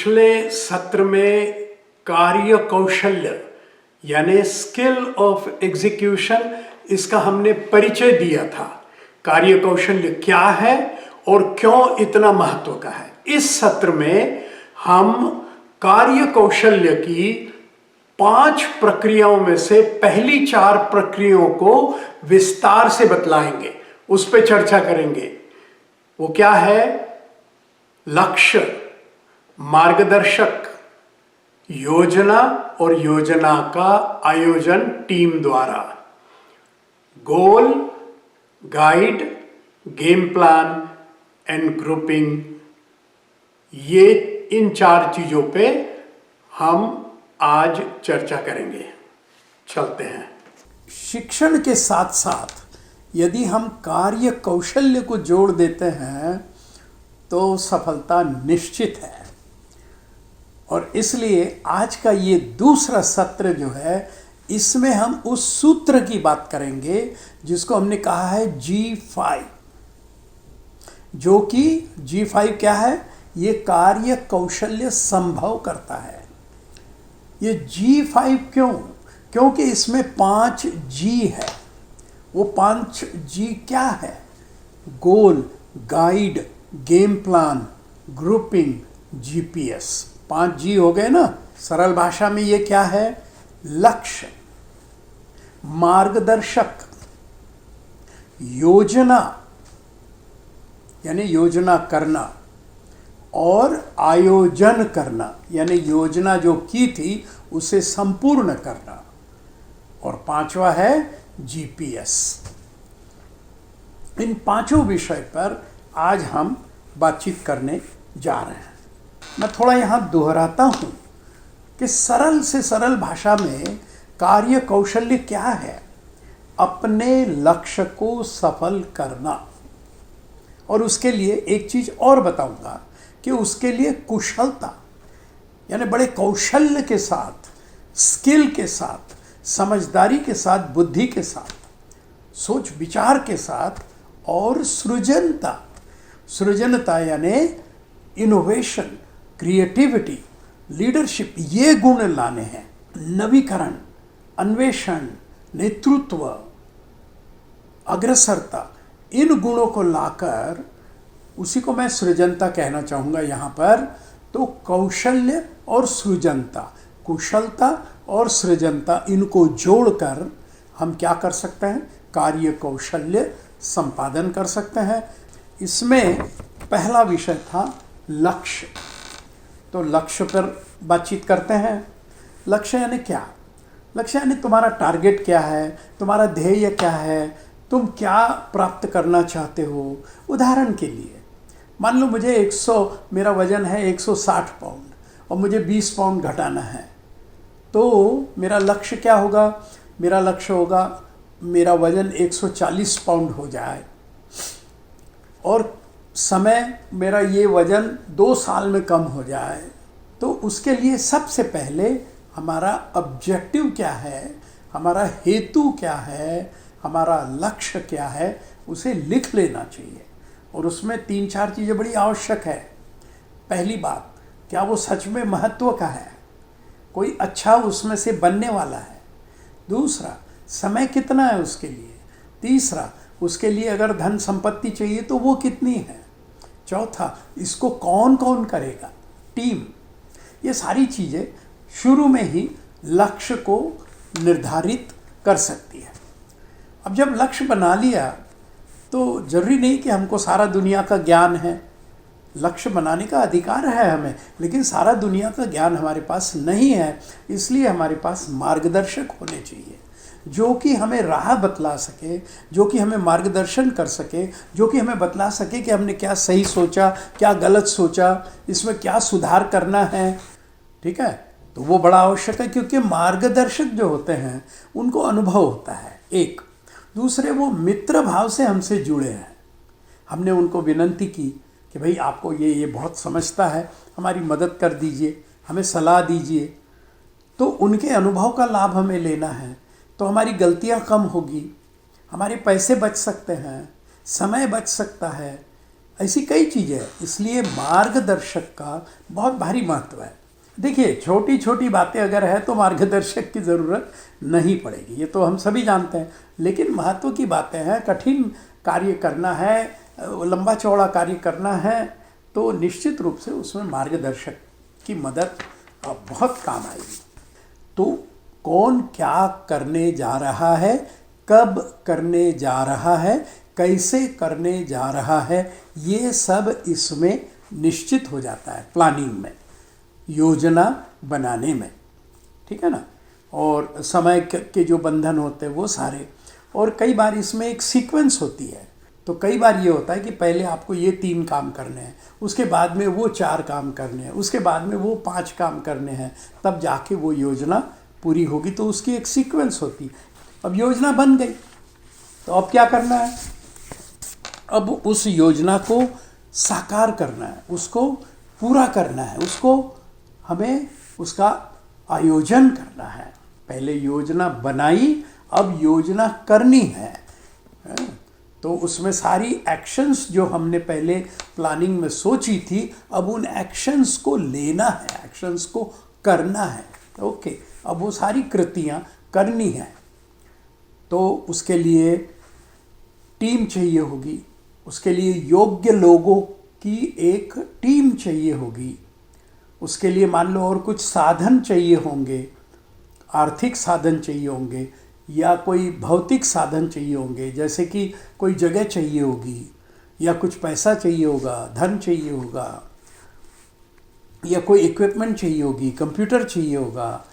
पिछले सत्र में कार्य कौशल्य यानी स्किल ऑफ एग्जीक्यूशन, इसका हमने परिचय दिया था। कार्य कौशल्य क्या है और क्यों इतना महत्व का है। इस सत्र में हम कार्य कौशल्य की 5 प्रक्रियाओं में से पहली 4 प्रक्रियाओं को विस्तार से बतलाएंगे, उस पर चर्चा करेंगे। वो क्या है? लक्ष्य, मार्गदर्शक, योजना और योजना का आयोजन टीम द्वारा, goal, guide, game plan and grouping. ये इन 4 चीजों पे हम आज चर्चा करेंगे। चलते हैं। शिक्षण के साथ साथ यदि हम कार्य कौशल्य को जोड़ देते हैं तो सफलता निश्चित है। और इसलिए आज का ये दूसरा सत्र जो है, इसमें हम उस सूत्र की बात करेंगे जिसको हमने कहा है G5, जो कि G5 क्या है? ये कार्य कौशल्य संभव करता है। ये G5 क्यों? क्योंकि इसमें 5 G है। वो 5 G क्या है? Goal, guide, game plan, grouping, GPS। 5 G हो गए ना। सरल भाषा में ये क्या है? लक्ष्य, मार्गदर्शक, योजना यानी योजना करना, और आयोजन करना यानी योजना जो की थी उसे संपूर्ण करना, और 5वां है GPS। इन 5 विषय पर आज हम बातचीत करने जा रहे हैं। मैं थोड़ा यहाँ दोहराता हूँ कि सरल से सरल भाषा में कार्य कौशल्य क्या है? अपने लक्ष्य को सफल करना। और उसके लिए एक चीज़ और बताऊंगा कि उसके लिए कुशलता यानी बड़े कौशल्य के साथ, स्किल के साथ, समझदारी के साथ, बुद्धि के साथ, सोच विचार के साथ, और सृजनता यानी इनोवेशन, क्रिएटिविटी, लीडरशिप, ये गुण लाने हैं। नवीकरण, अन्वेषण, नेतृत्व, अग्रसरता, इन गुणों को लाकर, उसी को मैं सृजनता कहना चाहूँगा यहाँ पर। तो कौशल्य और सृजनता, कुशलता और सृजनता, इनको जोड़कर हम क्या कर सकते हैं? कार्य कौशल्य संपादन कर सकते हैं। इसमें पहला विषय था लक्ष्य। तो लक्ष्य पर बातचीत करते हैं। लक्ष्य यानी क्या? लक्ष्य यानी तुम्हारा टारगेट क्या है, तुम्हारा ध्येय क्या है, तुम क्या प्राप्त करना चाहते हो। उदाहरण के लिए मान लो मेरा वजन है 160 पाउंड और मुझे 20 पाउंड घटाना है। तो मेरा लक्ष्य क्या होगा? मेरा लक्ष्य होगा मेरा वजन 140 पाउंड हो जाए और समय मेरा ये वजन 2 साल में कम हो जाए। तो उसके लिए सबसे पहले हमारा ऑब्जेक्टिव क्या है, हमारा हेतु क्या है, हमारा लक्ष्य क्या है, उसे लिख लेना चाहिए। और उसमें 3-4 चीज़ें बड़ी आवश्यक है। पहली बात, क्या वो सच में महत्व का है, कोई अच्छा उसमें से बनने वाला है। दूसरा, समय कितना है उसके लिए। तीसरा, उसके लिए अगर धन संपत्ति चाहिए तो वो कितनी है। चौथा, इसको कौन कौन करेगा, टीम। ये सारी चीज़ें शुरू में ही लक्ष्य को निर्धारित कर सकती है। अब जब लक्ष्य बना लिया तो जरूरी नहीं कि हमको सारा दुनिया का ज्ञान है। लक्ष्य बनाने का अधिकार है हमें, लेकिन सारा दुनिया का ज्ञान हमारे पास नहीं है। इसलिए हमारे पास मार्गदर्शक होने चाहिए जो कि हमें राह बतला सके, जो कि हमें मार्गदर्शन कर सके, जो कि हमें बतला सके कि हमने क्या सही सोचा, क्या गलत सोचा, इसमें क्या सुधार करना है। ठीक है, तो वो बड़ा आवश्यक है, क्योंकि मार्गदर्शक जो होते हैं उनको अनुभव होता है। एक दूसरे, वो मित्र भाव से हमसे जुड़े हैं। हमने उनको विनंती की कि भाई आपको ये बहुत समझता है, हमारी मदद कर दीजिए, हमें सलाह दीजिए। तो उनके अनुभव का लाभ हमें लेना है, तो हमारी गलतियां कम होगी, हमारे पैसे बच सकते हैं, समय बच सकता है। ऐसी कई चीज़ें हैं, इसलिए मार्गदर्शक का बहुत भारी महत्व है। देखिए, छोटी छोटी बातें अगर है तो मार्गदर्शक की ज़रूरत नहीं पड़ेगी, ये तो हम सभी जानते हैं। लेकिन महत्व की बातें हैं, कठिन कार्य करना है, लंबा चौड़ा कार्य करना है, तो निश्चित रूप से उसमें मार्गदर्शक की मदद बहुत काम आएगी। तो कौन क्या करने जा रहा है, कब करने जा रहा है, कैसे करने जा रहा है, ये सब इसमें निश्चित हो जाता है प्लानिंग में, योजना बनाने में, ठीक है ना। और समय के जो बंधन होते हैं वो सारे, और कई बार इसमें एक सीक्वेंस होती है। तो कई बार ये होता है कि पहले आपको ये 3 काम करने हैं, उसके बाद में वो 4 काम करने हैं, उसके बाद में वो 5 काम करने हैं, तब जाके वो योजना पूरी होगी। तो उसकी एक सीक्वेंस होती है। अब योजना बन गई, तो अब क्या करना है? अब उस योजना को साकार करना है, उसको पूरा करना है, उसको हमें उसका आयोजन करना है। पहले योजना बनाई, अब योजना करनी है। तो उसमें सारी एक्शंस जो हमने पहले प्लानिंग में सोची थी, अब उन एक्शंस को लेना है, एक्शंस को करना है। ओके, अब वो सारी कृतियाँ करनी हैं। तो उसके लिए टीम चाहिए होगी, उसके लिए योग्य लोगों की एक टीम चाहिए होगी, उसके लिए मान लो और कुछ साधन चाहिए होंगे, आर्थिक साधन चाहिए होंगे या कोई भौतिक साधन चाहिए होंगे, जैसे कि कोई जगह चाहिए होगी या कुछ पैसा चाहिए होगा, धन चाहिए होगा, या कोई इक्विपमेंट चाहिए होगी, कंप्यूटर चाहिए होगा,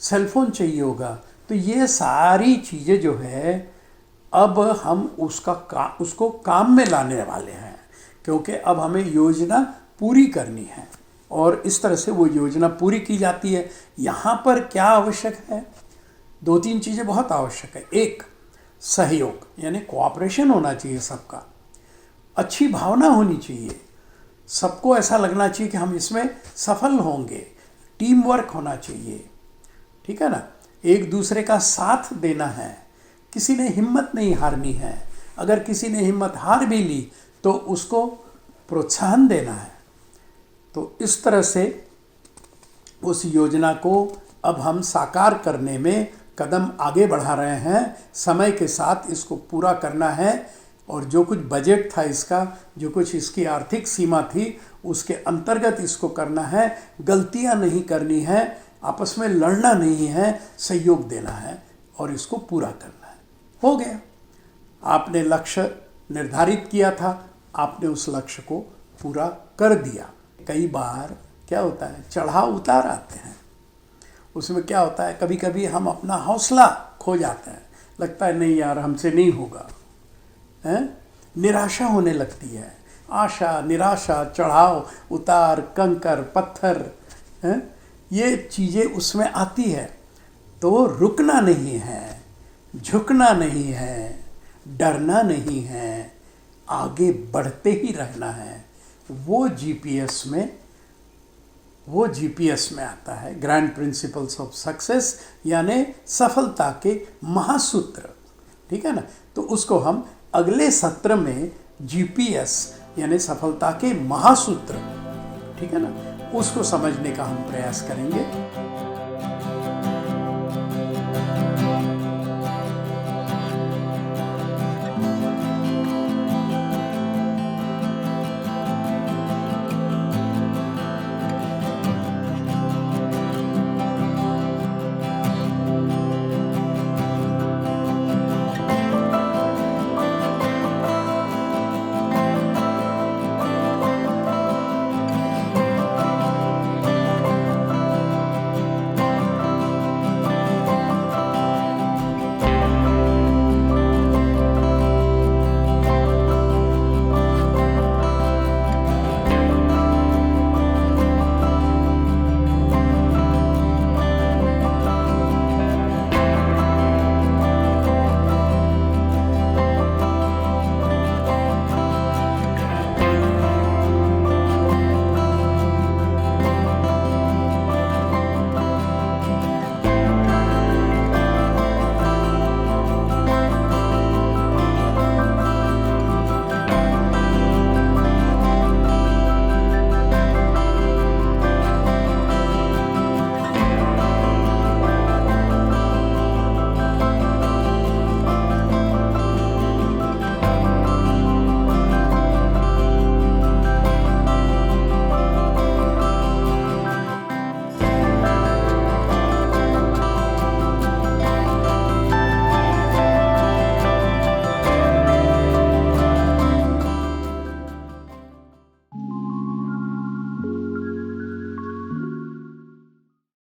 सेलफोन चाहिए होगा। तो ये सारी चीज़ें जो है अब हम उसको काम में लाने वाले हैं, क्योंकि अब हमें योजना पूरी करनी है और इस तरह से वो योजना पूरी की जाती है। यहाँ पर क्या आवश्यक है? 2-3 चीज़ें बहुत आवश्यक है। एक, सहयोग, यानी कोऑपरेशन होना चाहिए सबका, अच्छी भावना होनी चाहिए, सबको ऐसा लगना चाहिए कि हम इसमें सफल होंगे, टीम वर्क होना चाहिए, ठीक है ना। एक दूसरे का साथ देना है, किसी ने हिम्मत नहीं हारनी है, अगर किसी ने हिम्मत हार भी ली तो उसको प्रोत्साहन देना है। तो इस तरह से उस योजना को अब हम साकार करने में कदम आगे बढ़ा रहे हैं। समय के साथ इसको पूरा करना है और जो कुछ बजट था इसका, जो कुछ इसकी आर्थिक सीमा थी, उसके अंतर्गत इसको करना है। गलतियां नहीं करनी है, आपस में लड़ना नहीं है, सहयोग देना है और इसको पूरा करना है। हो गया, आपने लक्ष्य निर्धारित किया था, आपने उस लक्ष्य को पूरा कर दिया। कई बार क्या होता है, चढ़ाव उतार आते हैं, उसमें क्या होता है, कभी कभी हम अपना हौसला खो जाते हैं, लगता है नहीं यार हमसे नहीं होगा, है? निराशा होने लगती है, आशा निराशा, चढ़ाव उतार, कंकर पत्थर, है? ये चीज़ें उसमें आती है। तो रुकना नहीं है, झुकना नहीं है, डरना नहीं है, आगे बढ़ते ही रहना है। वो जीपीएस में आता है, ग्रैंड प्रिंसिपल्स ऑफ सक्सेस, यानी सफलता के महासूत्र, ठीक है ना। तो उसको हम अगले सत्र में जीपीएस यानी सफलता के महासूत्र, ठीक है ना, उसको समझने का हम प्रयास करेंगे।